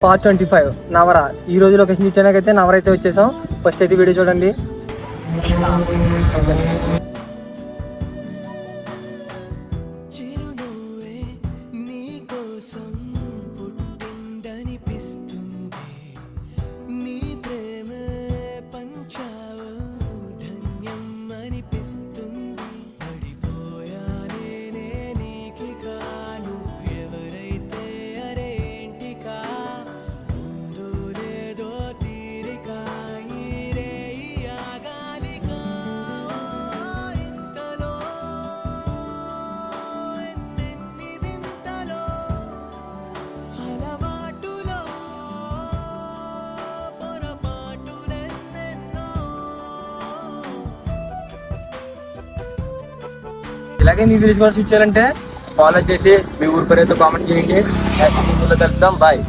Part 25 నవరా. ఈ రోజు location ఇచ్చాకైతే Navara అయితే వచ్చేసాం. ఫస్ట్ అయితే వీడియో చూడండి. ఇలాగే మీ వీడియోస్ కూడా చూపించాలంటే ఫాలో చేసి మీ ఊరి పేరు అయితే కామెంట్ చేయండి. నెక్స్ట్ వీడియోలో కలుద్దాం. బాయ్.